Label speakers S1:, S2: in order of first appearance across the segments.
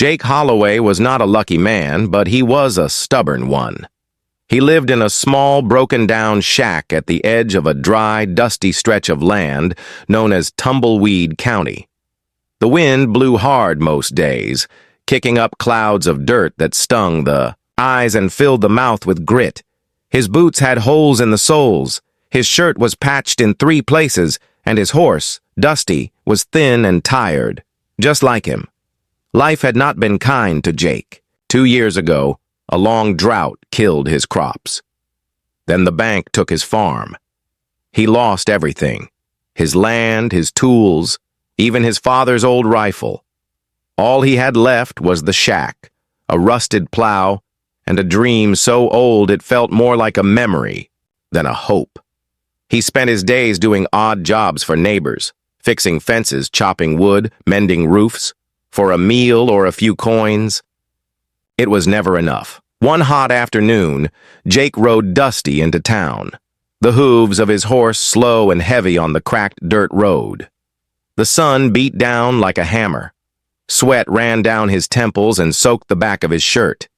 S1: Jake Holloway was not a lucky man, but he was a stubborn one. He lived in a small, broken-down shack at the edge of a dry, dusty stretch of land known as Tumbleweed County. The wind blew hard most days, kicking up clouds of dirt that stung the eyes and filled the mouth with grit. His boots had holes in the soles, his shirt was patched in 3 places, and his horse, Dusty, was thin and tired, just like him. Life had not been kind to Jake. 2 years ago, a long drought killed his crops. Then the bank took his farm. He lost everything, his land, his tools, even his father's old rifle. All he had left was the shack, a rusted plow, and a dream so old it felt more like a memory than a hope. He spent his days doing odd jobs for neighbors, fixing fences, chopping wood, mending roofs, for a meal or a few coins. It was never enough. One hot afternoon, Jake rode Dusty into town, the hooves of his horse slow and heavy on the cracked dirt road. The sun beat down like a hammer. Sweat ran down his temples and soaked the back of his shirt.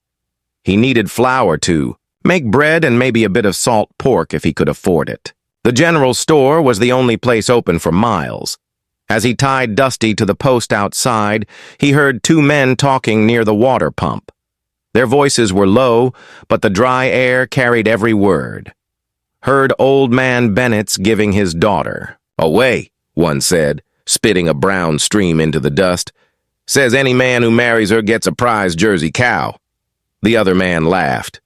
S1: He needed flour to make bread and maybe a bit of salt pork if he could afford it. The general store was the only place open for miles. As he tied Dusty to the post outside, he heard 2 men talking near the water pump. Their voices were low, but the dry air carried every word. Heard old man Bennett's giving his daughter. "Away," one said, spitting a brown stream into the dust. "Says any man who marries her gets a prize Jersey cow." The other man laughed.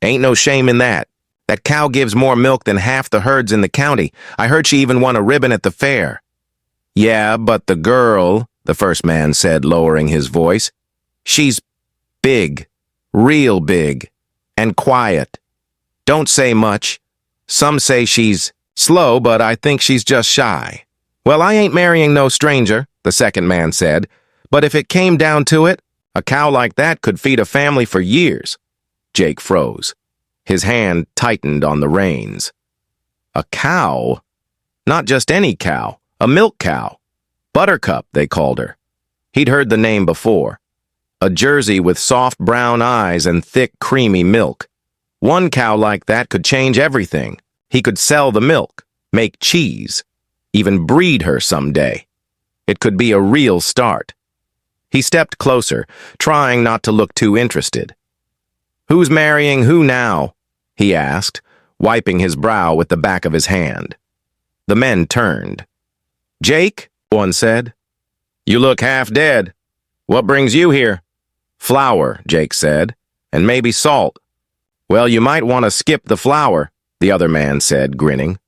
S1: "Ain't no shame in that. That cow gives more milk than half the herds in the county. I heard she even won a ribbon at the fair." "Yeah, but the girl," the first man said, lowering his voice, "she's big, real big, and quiet. Don't say much. Some say she's slow, but I think she's just shy." "Well, I ain't marrying no stranger," the second man said, "but if it came down to it, a cow like that could feed a family for years." Jake froze. His hand tightened on the reins. A cow? Not just any cow. A milk cow. Buttercup, they called her. He'd heard the name before. A Jersey with soft brown eyes and thick, creamy milk. One cow like that could change everything. He could sell the milk, make cheese, even breed her someday. It could be a real start. He stepped closer, trying not to look too interested. "Who's marrying who now?" he asked, wiping his brow with the back of his hand. The men turned. "Jake," one said. "You look half dead. What brings you here?" "Flour," Jake said, "and maybe salt." "Well, you might want to skip the flour," the other man said, grinning.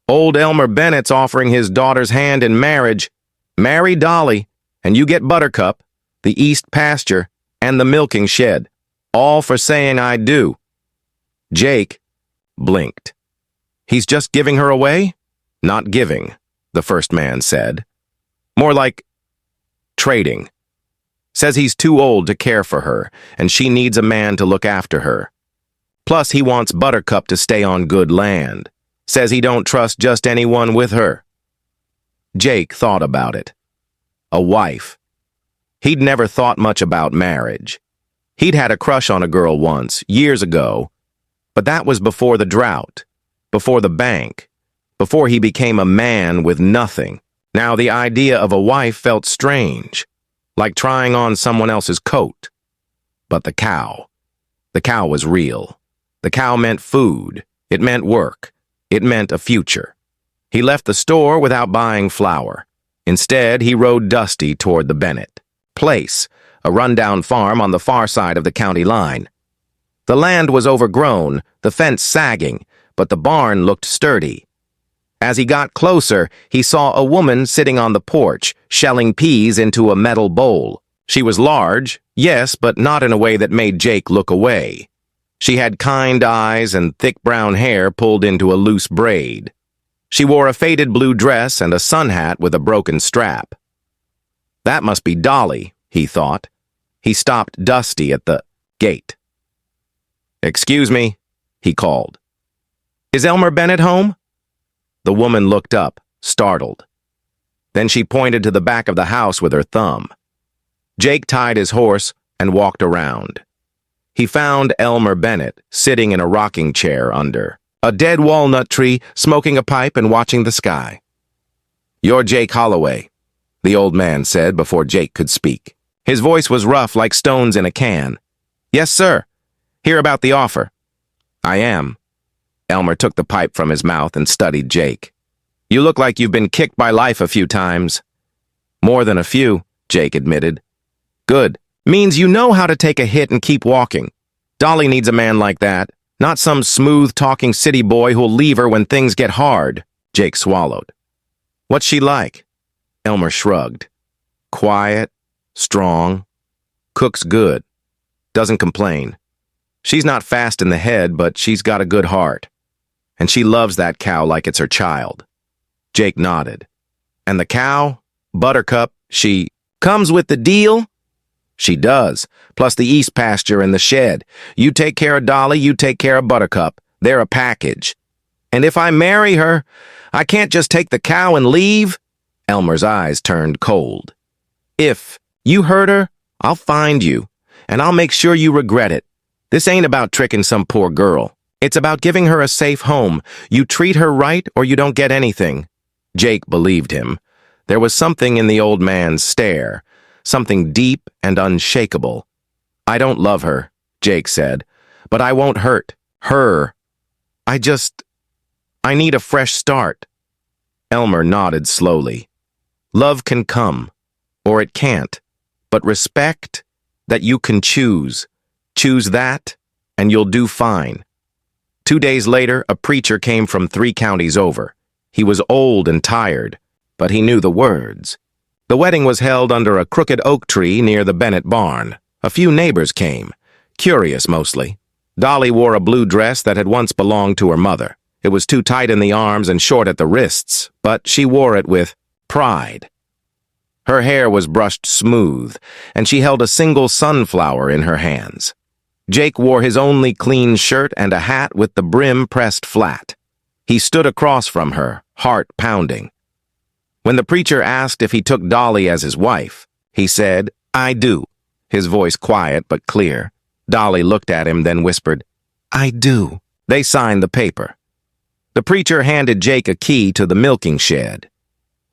S1: "Old Elmer Bennett's offering his daughter's hand in marriage. Marry Dolly, and you get Buttercup, the east pasture, and the milking shed, all for saying I do." Jake blinked. "He's just giving her away?" "Not giving," the first man said. "More like trading. Says he's too old to care for her, and she needs a man to look after her. Plus, he wants Buttercup to stay on good land. Says he don't trust just anyone with her." Jake thought about it. A wife. He'd never thought much about marriage. He'd had a crush on a girl once, years ago, but that was before the drought, before the bank, before he became a man with nothing. Now the idea of a wife felt strange, like trying on someone else's coat. But the cow was real. The cow meant food. It meant work. It meant a future. He left the store without buying flour. Instead, he rode Dusty toward the Bennett place, a rundown farm on the far side of the county line. The land was overgrown, the fence sagging, but the barn looked sturdy. As he got closer, he saw a woman sitting on the porch, shelling peas into a metal bowl. She was large, yes, but not in a way that made Jake look away. She had kind eyes and thick brown hair pulled into a loose braid. She wore a faded blue dress and a sun hat with a broken strap. That must be Dolly, he thought. He stopped Dusty at the gate. "Excuse me," he called. "Is Elmer Bennett home?" The woman looked up, startled. Then she pointed to the back of the house with her thumb. Jake tied his horse and walked around. He found Elmer Bennett sitting in a rocking chair under a dead walnut tree, smoking a pipe and watching the sky. "You're Jake Holloway," the old man said before Jake could speak. His voice was rough like stones in a can. "Yes, sir. Hear about the offer." "I am." Elmer took the pipe from his mouth and studied Jake. "You look like you've been kicked by life a few times." "More than a few," Jake admitted. "Good. Means you know how to take a hit and keep walking. Dolly needs a man like that, not some smooth-talking city boy who'll leave her when things get hard." Jake swallowed. "What's she like?" Elmer shrugged. "Quiet, strong, cooks good, doesn't complain. She's not fast in the head, but she's got a good heart. And she loves that cow like it's her child." Jake nodded. "And the cow, Buttercup, she comes with the deal?" "She does, plus the east pasture and the shed. You take care of Dolly, you take care of Buttercup. They're a package." "And if I marry her, I can't just take the cow and leave?" Elmer's eyes turned cold. "If you hurt her, I'll find you, and I'll make sure you regret it. This ain't about tricking some poor girl. It's about giving her a safe home. You treat her right or you don't get anything." Jake believed him. There was something in the old man's stare, something deep and unshakable. "I don't love her," Jake said, "but I won't hurt her. I need a fresh start." Elmer nodded slowly. "Love can come, or it can't, but respect, that you can choose. Choose that, and you'll do fine." 2 days later, a preacher came from 3 counties over. He was old and tired, but he knew the words. The wedding was held under a crooked oak tree near the Bennett barn. A few neighbors came, curious mostly. Dolly wore a blue dress that had once belonged to her mother. It was too tight in the arms and short at the wrists, but she wore it with pride. Her hair was brushed smooth, and she held a single sunflower in her hands. Jake wore his only clean shirt and a hat with the brim pressed flat. He stood across from her, heart pounding. When the preacher asked if he took Dolly as his wife, he said, "I do," his voice quiet but clear. Dolly looked at him, then whispered, "I do." They signed the paper. The preacher handed Jake a key to the milking shed.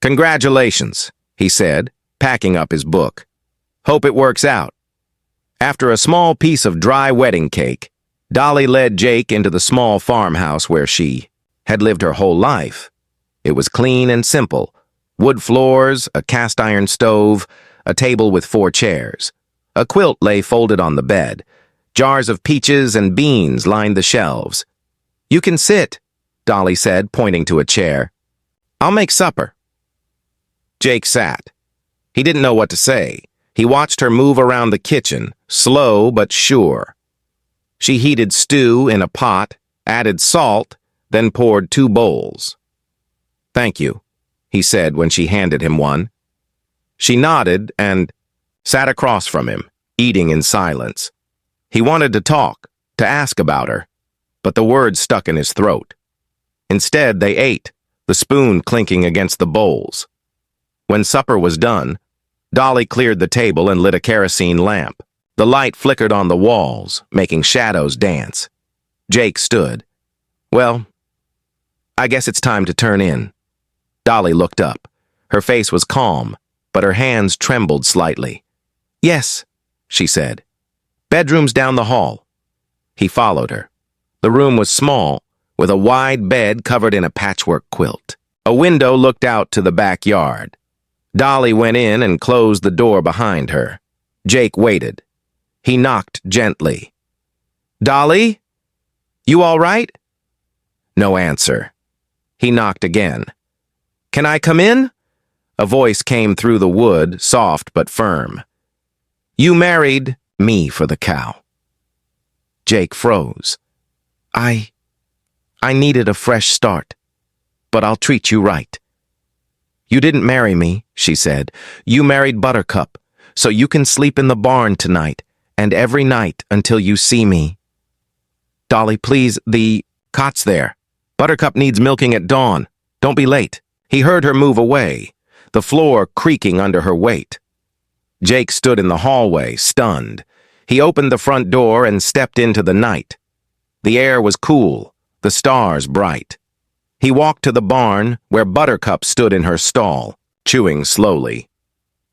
S1: "Congratulations," he said, packing up his book. "Hope it works out." After a small piece of dry wedding cake, Dolly led Jake into the small farmhouse where she had lived her whole life. It was clean and simple. Wood floors, a cast-iron stove, a table with 4 chairs. A quilt lay folded on the bed. Jars of peaches and beans lined the shelves. "You can sit," Dolly said, pointing to a chair. "I'll make supper." Jake sat. He didn't know what to say. He watched her move around the kitchen, slow but sure. She heated stew in a pot, added salt, then poured 2 bowls. "Thank you," he said when she handed him one. She nodded and sat across from him, eating in silence. He wanted to talk, to ask about her, but the words stuck in his throat. Instead, they ate, the spoon clinking against the bowls. When supper was done, Dolly cleared the table and lit a kerosene lamp. The light flickered on the walls, making shadows dance. Jake stood. "Well, I guess it's time to turn in." Dolly looked up. Her face was calm, but her hands trembled slightly. "Yes," she said. "Bedroom's down the hall." He followed her. The room was small, with a wide bed covered in a patchwork quilt. A window looked out to the backyard. Dolly went in and closed the door behind her. Jake waited. He knocked gently. "Dolly? You all right?" No answer. He knocked again. "Can I come in?" A voice came through the wood, soft but firm. "You married me for the cow." Jake froze. I needed a fresh start, but I'll treat you right." "You didn't marry me," she said. "You married Buttercup, so you can sleep in the barn tonight, and every night until you see me." "Dolly, please, the cot's there. Buttercup needs milking at dawn. Don't be late." He heard her move away, the floor creaking under her weight. Jake stood in the hallway, stunned. He opened the front door and stepped into the night. The air was cool, the stars bright. He walked to the barn where Buttercup stood in her stall, chewing slowly.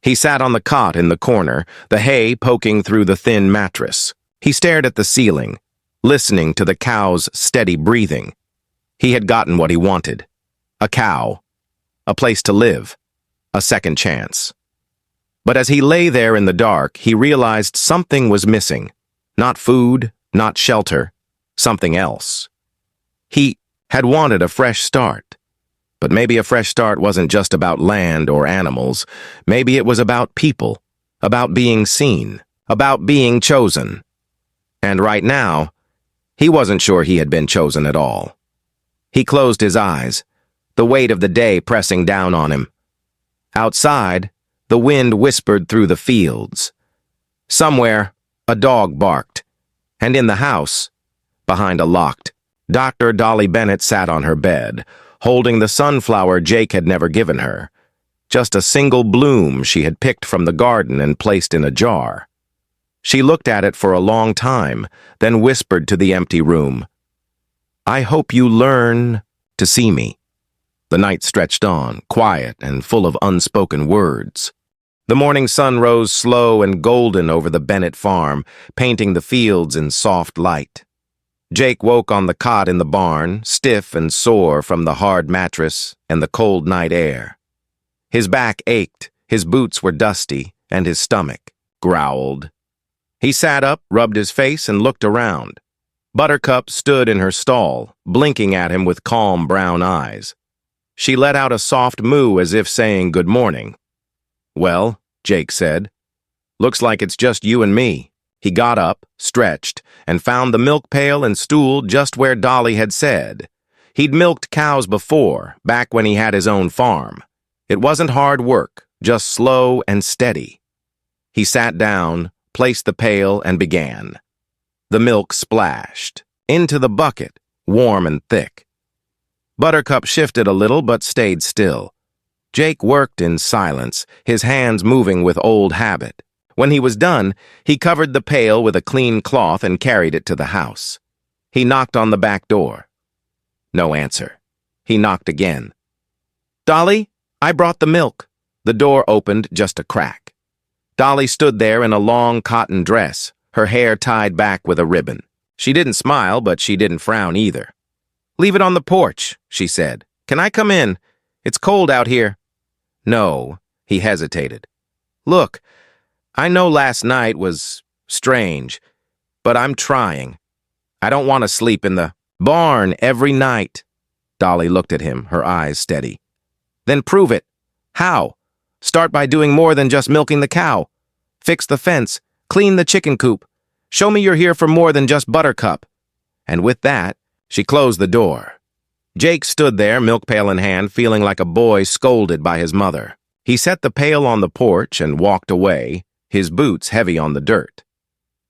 S1: He sat on the cot in the corner, the hay poking through the thin mattress. He stared at the ceiling, listening to the cow's steady breathing. He had gotten what he wanted. A cow. A place to live. A second chance. But as he lay there in the dark, he realized something was missing. Not food, not shelter, something else. He had wanted a fresh start. But maybe a fresh start wasn't just about land or animals. Maybe it was about people, about being seen, about being chosen. And right now, he wasn't sure he had been chosen at all. He closed his eyes, the weight of the day pressing down on him. Outside, the wind whispered through the fields. Somewhere, a dog barked. And in the house, behind a locked, Dr. Dolly Bennett sat on her bed, holding the sunflower Jake had never given her. Just a single bloom she had picked from the garden and placed in a jar. She looked at it for a long time, then whispered to the empty room, "I hope you learn to see me." The night stretched on, quiet and full of unspoken words. The morning sun rose slow and golden over the Bennett farm, painting the fields in soft light. Jake woke on the cot in the barn, stiff and sore from the hard mattress and the cold night air. His back ached, his boots were dusty, and his stomach growled. He sat up, rubbed his face, and looked around. Buttercup stood in her stall, blinking at him with calm brown eyes. She let out a soft moo as if saying good morning. "Well," Jake said, "looks like it's just you and me." He got up, stretched, and found the milk pail and stool just where Dolly had said. He'd milked cows before, back when he had his own farm. It wasn't hard work, just slow and steady. He sat down, placed the pail, and began. The milk splashed into the bucket, warm and thick. Buttercup shifted a little but stayed still. Jake worked in silence, his hands moving with old habit. When he was done, he covered the pail with a clean cloth and carried it to the house. He knocked on the back door. No answer. He knocked again. "Dolly, I brought the milk." The door opened just a crack. Dolly stood there in a long cotton dress, her hair tied back with a ribbon. She didn't smile, but she didn't frown either. "Leave it on the porch," she said. "Can I come in? It's cold out here." "No," he hesitated. "Look, I know last night was strange, but I'm trying. I don't want to sleep in the barn every night." Dolly looked at him, her eyes steady. "Then prove it. How? Start by doing more than just milking the cow. Fix the fence, clean the chicken coop. Show me you're here for more than just Buttercup." And with that, she closed the door. Jake stood there, milk pail in hand, feeling like a boy scolded by his mother. He set the pail on the porch and walked away, his boots heavy on the dirt.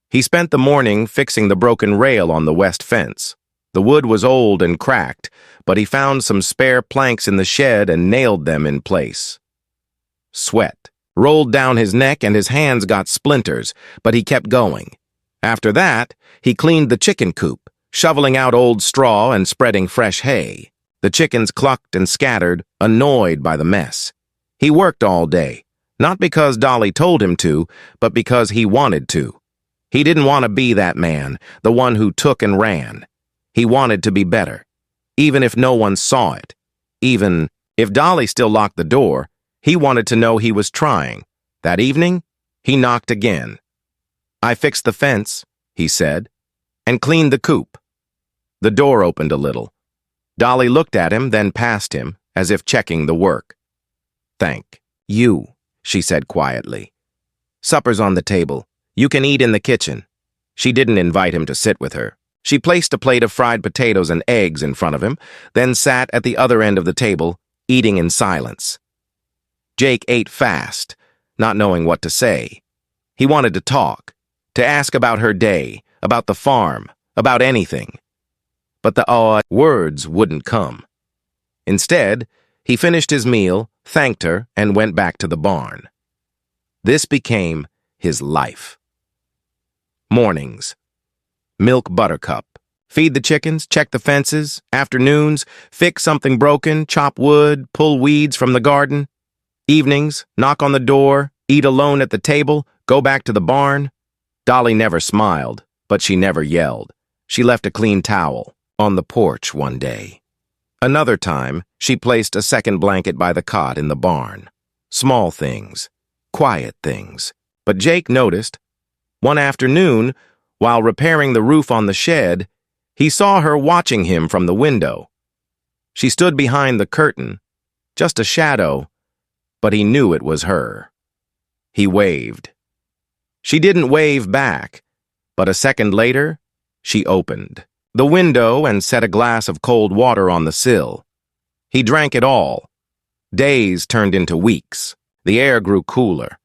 S1: He spent the morning fixing the broken rail on the west fence. The wood was old and cracked, but he found some spare planks in the shed and nailed them in place. Sweat rolled down his neck and his hands got splinters, but he kept going. After that, he cleaned the chicken coop, shoveling out old straw and spreading fresh hay. The chickens clucked and scattered, annoyed by the mess. He worked all day, not because Dolly told him to, but because he wanted to. He didn't want to be that man, the one who took and ran. He wanted to be better, even if no one saw it. Even if Dolly still locked the door, he wanted to know he was trying. That evening, he knocked again. "I fixed the fence," he said, "and cleaned the coop." The door opened a little. Dolly looked at him, then past him, as if checking the work. "Thank you," she said quietly. "Supper's on the table. You can eat in the kitchen." She didn't invite him to sit with her. She placed a plate of fried potatoes and eggs in front of him, then sat at the other end of the table, eating in silence. Jake ate fast, not knowing what to say. He wanted to talk, to ask about her day, about the farm, about anything. But the odd words wouldn't come. Instead, he finished his meal, thanked her, and went back to the barn. This became his life. Mornings. Milk Buttercup. Feed the chickens, check the fences. Afternoons, fix something broken, chop wood, pull weeds from the garden. Evenings, knock on the door, eat alone at the table, go back to the barn. Dolly never smiled, but she never yelled. She left a clean towel on the porch one day. Another time, she placed a second blanket by the cot in the barn. Small things, quiet things. But Jake noticed. One afternoon, while repairing the roof on the shed, he saw her watching him from the window. She stood behind the curtain, just a shadow, but he knew it was her. He waved. She didn't wave back, but a second later, she opened the window and set a glass of cold water on the sill. He drank it all. Days turned into weeks. The air grew cooler.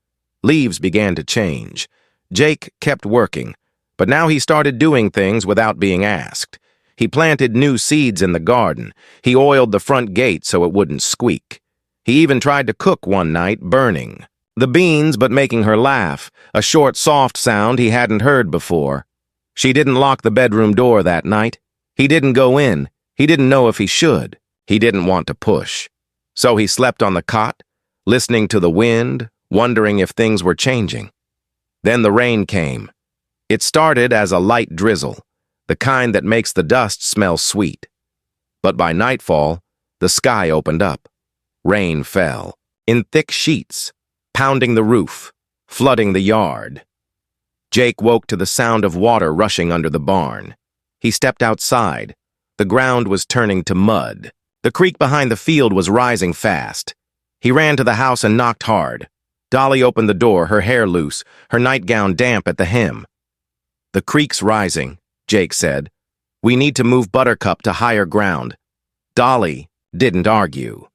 S1: Leaves began to change. Jake kept working, but now he started doing things without being asked. He planted new seeds in the garden. He oiled the front gate so it wouldn't squeak. He even tried to cook one night, burning the beans but making her laugh, a short, soft sound he hadn't heard before. She didn't lock the bedroom door that night. He didn't go in. He didn't know if he should. He didn't want to push. So he slept on the cot, listening to the wind, wondering if things were changing. Then the rain came. It started as a light drizzle, the kind that makes the dust smell sweet. But by nightfall, the sky opened up. Rain fell, in thick sheets, pounding the roof, flooding the yard. Jake woke to the sound of water rushing under the barn. He stepped outside. The ground was turning to mud. The creek behind the field was rising fast. He ran to the house and knocked hard. Dolly opened the door, her hair loose, her nightgown damp at the hem. "The creek's rising," Jake said. "We need to move Buttercup to higher ground." Dolly didn't argue.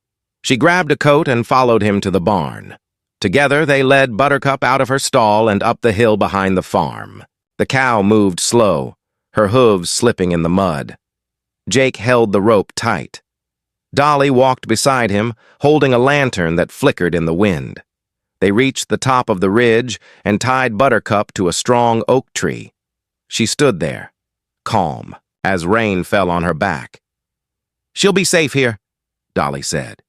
S1: She grabbed a coat and followed him to the barn. Together, they led Buttercup out of her stall and up the hill behind the farm. The cow moved slow, her hooves slipping in the mud. Jake held the rope tight. Dolly walked beside him, holding a lantern that flickered in the wind. They reached the top of the ridge and tied Buttercup to a strong oak tree. She stood there, calm, as rain fell on her back. "She'll be safe here," Dolly said.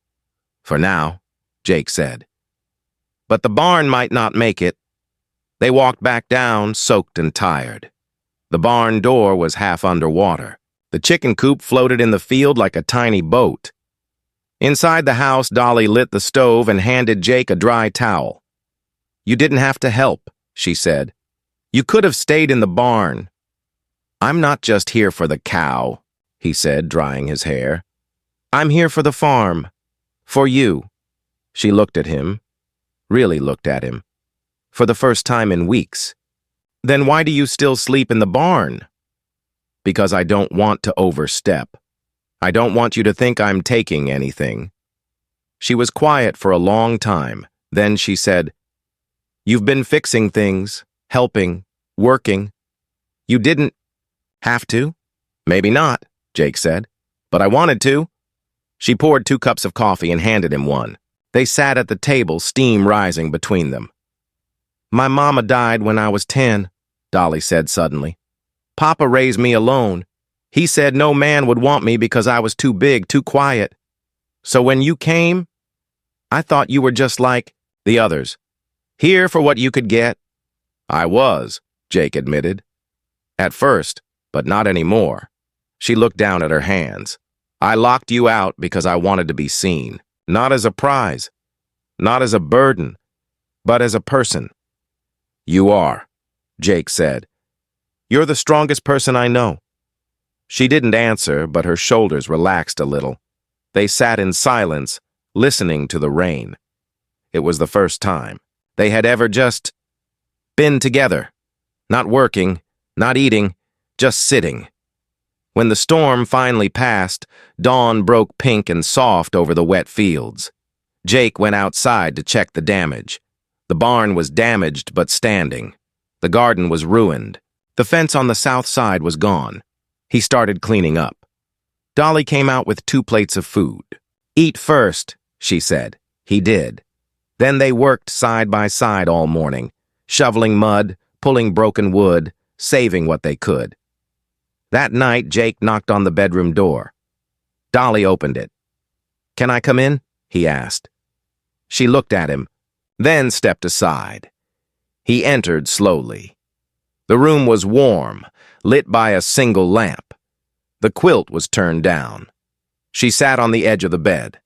S1: "For now," Jake said. But the barn might not make it. They walked back down, soaked and tired. The barn door was half underwater. The chicken coop floated in the field like a tiny boat. Inside the house, Dolly lit the stove and handed Jake a dry towel. "You didn't have to help," she said. "You could have stayed in the barn." "I'm not just here for the cow," he said, drying his hair. "I'm here for the farm. For you." She looked at him, really looked at him, for the first time in weeks. "Then why do you still sleep in the barn?" "Because I don't want to overstep. I don't want you to think I'm taking anything." She was quiet for a long time. Then she said, "You've been fixing things, helping, working. You didn't have to?" "Maybe not," Jake said, "but I wanted to." She poured 2 cups of coffee and handed him one. They sat at the table, steam rising between them. "My mama died when I was 10, Dolly said suddenly. "Papa raised me alone. He said no man would want me because I was too big, too quiet. So when you came, I thought you were just like the others. Here for what you could get." "I was," Jake admitted. "At first, but not anymore." She looked down at her hands. "I locked you out because I wanted to be seen. Not as a prize, not as a burden, but as a person." "You are," Jake said. "You're the strongest person I know." She didn't answer, but her shoulders relaxed a little. They sat in silence, listening to the rain. It was the first time they had ever just been together, not working, not eating, just sitting. When the storm finally passed, dawn broke pink and soft over the wet fields. Jake went outside to check the damage. The barn was damaged but standing. The garden was ruined. The fence on the south side was gone. He started cleaning up. Dolly came out with 2 plates of food. "Eat first," she said. He did. Then they worked side by side all morning, shoveling mud, pulling broken wood, saving what they could. That night, Jake knocked on the bedroom door. Dolly opened it. "Can I come in?" he asked. She looked at him, then stepped aside. He entered slowly. The room was warm, lit by a single lamp. The quilt was turned down. She sat on the edge of the bed.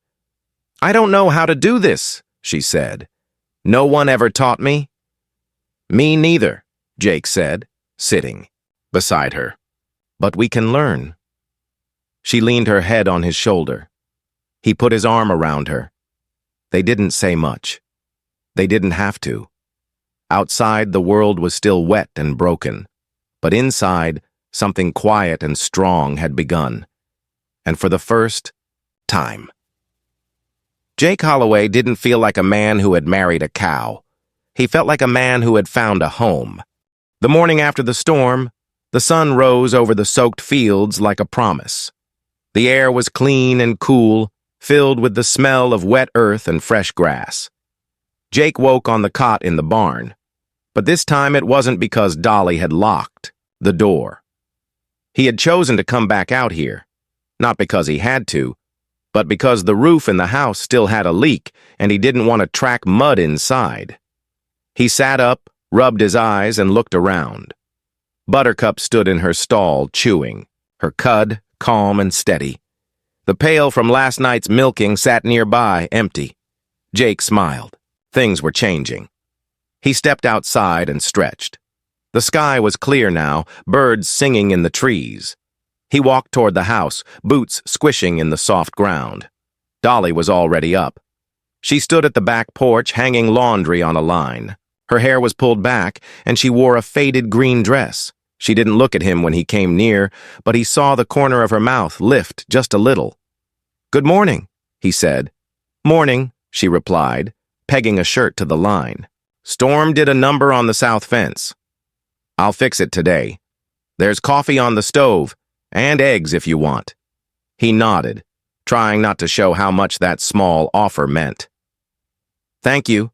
S1: "I don't know how to do this," she said. "No one ever taught me." "Me neither," Jake said, sitting beside her. "But we can learn." She leaned her head on his shoulder. He put his arm around her. They didn't say much. They didn't have to. Outside, the world was still wet and broken, but inside, something quiet and strong had begun. And for the first time. Jake Holloway didn't feel like a man who had married a cow. He felt like a man who had found a home. The morning after the storm, the sun rose over the soaked fields like a promise. The air was clean and cool, filled with the smell of wet earth and fresh grass. Jake woke on the cot in the barn, but this time it wasn't because Dolly had locked the door. He had chosen to come back out here, not because he had to, but because the roof in the house still had a leak and he didn't want to track mud inside. He sat up, rubbed his eyes, and looked around. Buttercup stood in her stall, chewing, her cud calm and steady. The pail from last night's milking sat nearby, empty. Jake smiled. Things were changing. He stepped outside and stretched. The sky was clear now, birds singing in the trees. He walked toward the house, boots squishing in the soft ground. Dolly was already up. She stood at the back porch, hanging laundry on a line. Her hair was pulled back, and she wore a faded green dress. She didn't look at him when he came near, but he saw the corner of her mouth lift just a little. "Good morning," he said. "Morning," she replied, pegging a shirt to the line. "Storm did a number on the south fence. I'll fix it today. There's coffee on the stove, and eggs if you want." He nodded, trying not to show how much that small offer meant. "Thank you."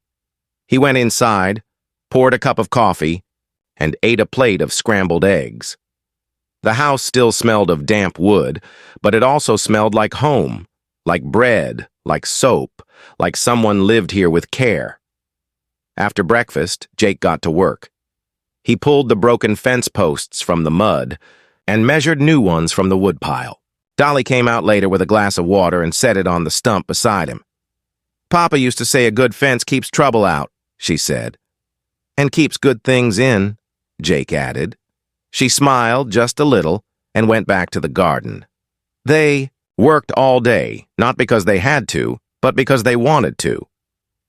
S1: He went inside, poured a cup of coffee, and ate a plate of scrambled eggs. The house still smelled of damp wood, but it also smelled like home, like bread, like soap, like someone lived here with care. After breakfast, Jake got to work. He pulled the broken fence posts from the mud and measured new ones from the woodpile. Dolly came out later with a glass of water and set it on the stump beside him. "Papa used to say a good fence keeps trouble out," she said. "And keeps good things in," Jake added. She smiled just a little and went back to the garden. They worked all day, not because they had to, but because they wanted to.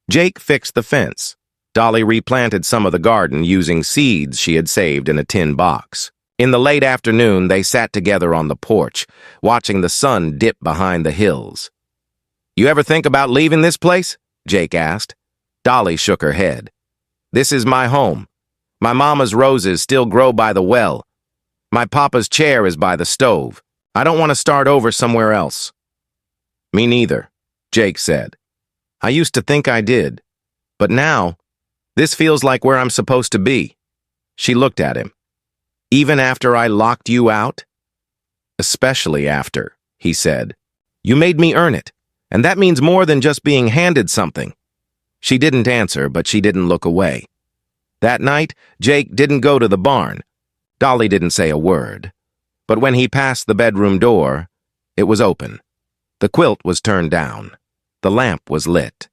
S1: Jake fixed the fence. Dolly replanted some of the garden using seeds she had saved in a tin box. In the late afternoon, they sat together on the porch, watching the sun dip behind the hills. "You ever think about leaving this place?" Jake asked. Dolly shook her head. "This is my home. My mama's roses still grow by the well. My papa's chair is by the stove. I don't want to start over somewhere else." "Me neither," Jake said. "I used to think I did. But now, this feels like where I'm supposed to be." She looked at him. "Even after I locked you out?" "Especially after," he said. "You made me earn it, and that means more than just being handed something." She didn't answer, but she didn't look away. That night, Jake didn't go to the barn. Dolly didn't say a word. But when he passed the bedroom door, it was open. The quilt was turned down. The lamp was lit.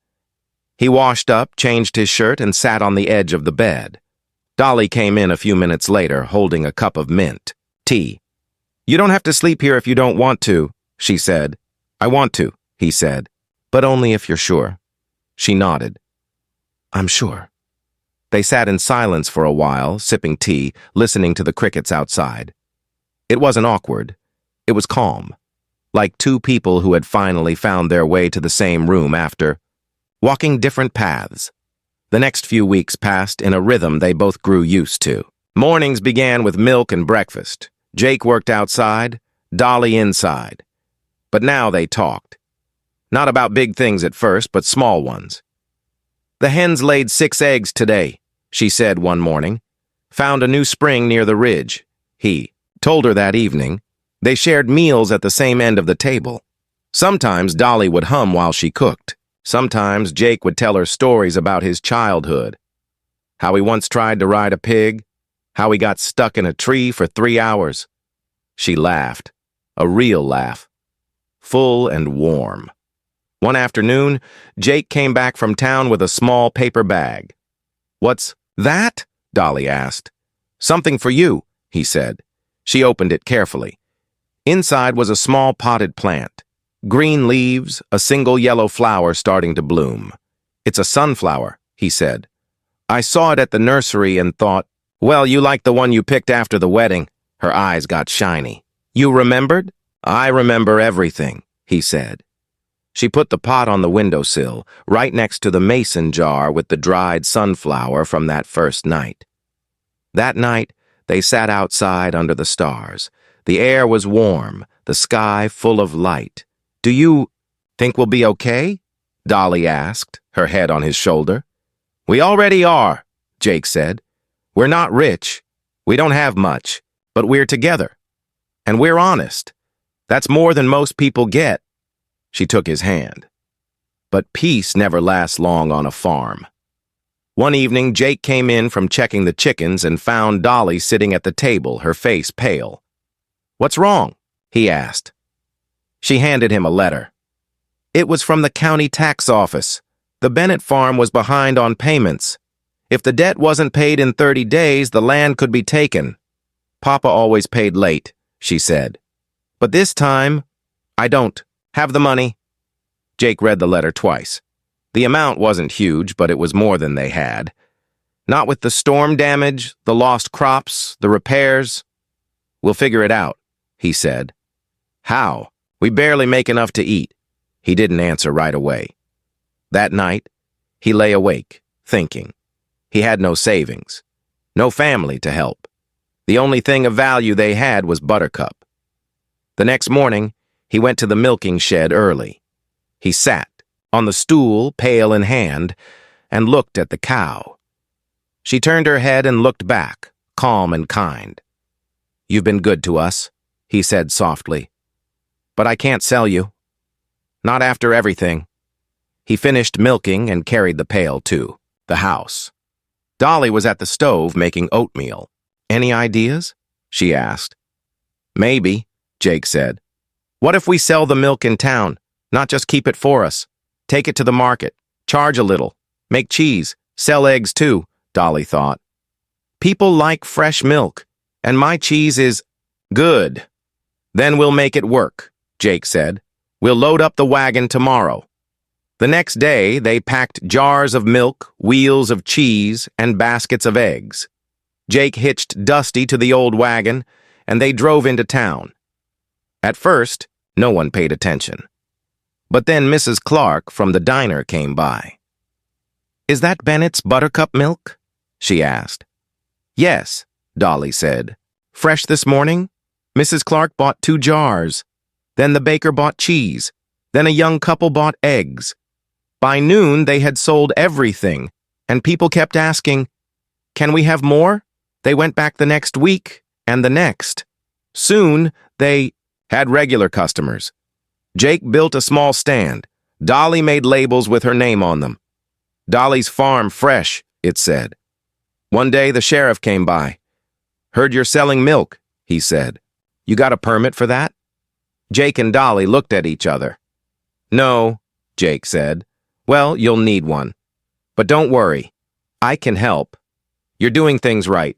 S1: He washed up, changed his shirt, and sat on the edge of the bed. Dolly came in a few minutes later, holding a cup of mint tea. "You don't have to sleep here if you don't want to," she said. "I want to," he said, "but only if you're sure." She nodded. "I'm sure." They sat in silence for a while, sipping tea, listening to the crickets outside. It wasn't awkward. It was calm, like two people who had finally found their way to the same room after walking different paths. The next few weeks passed in a rhythm they both grew used to. Mornings began with milk and breakfast. Jake worked outside, Dolly inside. But now they talked. Not about big things at first, but small ones. The hens laid 6 eggs today, she said one morning. Found a new spring near the ridge. He told her that evening. They shared meals at the same end of the table. Sometimes Dolly would hum while she cooked. Sometimes Jake would tell her stories about his childhood. How he once tried to ride a pig. How he got stuck in a tree for 3 hours. She laughed. A real laugh. Full and warm. One afternoon, Jake came back from town with a small paper bag. "What's that?" Dolly asked. "Something for you," he said. She opened it carefully. Inside was a small potted plant. Green leaves, a single yellow flower starting to bloom. "It's a sunflower," he said. "I saw it at the nursery and thought, well, you like the one you picked after the wedding." Her eyes got shiny. "You remembered?" "I remember everything," he said. She put the pot on the windowsill, right next to the mason jar with the dried sunflower from that first night. That night, they sat outside under the stars. The air was warm, the sky full of light. "Do you think we'll be okay?" Dolly asked, her head on his shoulder. "We already are," Jake said. "We're not rich. We don't have much, but we're together. And we're honest. That's more than most people get." She took his hand. But peace never lasts long on a farm. One evening, Jake came in from checking the chickens and found Dolly sitting at the table, her face pale. "What's wrong?" he asked. She handed him a letter. It was from the county tax office. The Bennett farm was behind on payments. If the debt wasn't paid in 30 days, the land could be taken. "Papa always paid late," she said. "But this time, I don't have the money." Jake read the letter twice. The amount wasn't huge, but it was more than they had. "Not with the storm damage, the lost crops, the repairs." "We'll figure it out," he said. "How? We barely make enough to eat." He didn't answer right away. That night, he lay awake, thinking. He had no savings, no family to help. The only thing of value they had was Buttercup. The next morning, he went to the milking shed early. He sat on the stool, pail in hand, and looked at the cow. She turned her head and looked back, calm and kind. "You've been good to us," he said softly. "But I can't sell you. Not after everything." He finished milking and carried the pail to the house. Dolly was at the stove making oatmeal. "Any ideas?" she asked. "Maybe," Jake said. "What if we sell the milk in town, not just keep it for us? Take it to the market, charge a little, make cheese, sell eggs too," Dolly thought. "People like fresh milk, and my cheese is good." "Then we'll make it work," Jake said. "We'll load up the wagon tomorrow." The next day, they packed jars of milk, wheels of cheese, and baskets of eggs. Jake hitched Dusty to the old wagon, and they drove into town. At first, no one paid attention. But then Mrs. Clark from the diner came by. "Is that Bennett's Buttercup milk?" she asked. "Yes," Dolly said. "Fresh this morning? Mrs. Clark bought 2 jars. Then the baker bought cheese. Then a young couple bought eggs. By noon, they had sold everything, and people kept asking, 'Can we have more?' They went back the next week, and the next. Soon, they had regular customers. Jake built a small stand. Dolly made labels with her name on them. 'Dolly's Farm Fresh,' it said. One day, the sheriff came by. 'Heard you're selling milk,' he said. 'You got a permit for that?' Jake and Dolly looked at each other. 'No,' Jake said. 'Well, you'll need one. But don't worry. I can help. You're doing things right.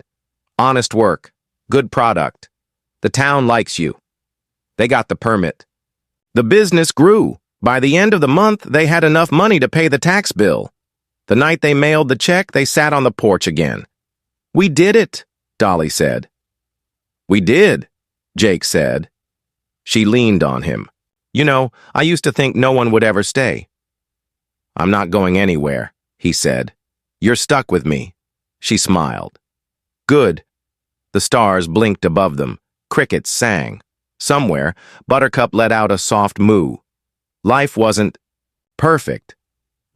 S1: Honest work. Good product. The town likes you.' They got the permit. The business grew. By the end of the month, they had enough money to pay the tax bill. The night they mailed the check, they sat on the porch again. 'We did it,' Dolly said. 'We did,' Jake said. She leaned on him. 'You know, I used to think no one would ever stay.' 'I'm not going anywhere,' he said. 'You're stuck with me.' She smiled. 'Good.' The stars blinked above them. Crickets sang. Somewhere, Buttercup let out a soft moo. Life wasn't perfect.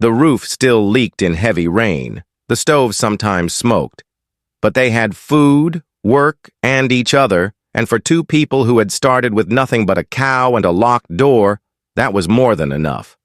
S1: The roof still leaked in heavy rain. The stove sometimes smoked. But they had food, work, and each other, and for two people who had started with nothing but a cow and a locked door, that was more than enough.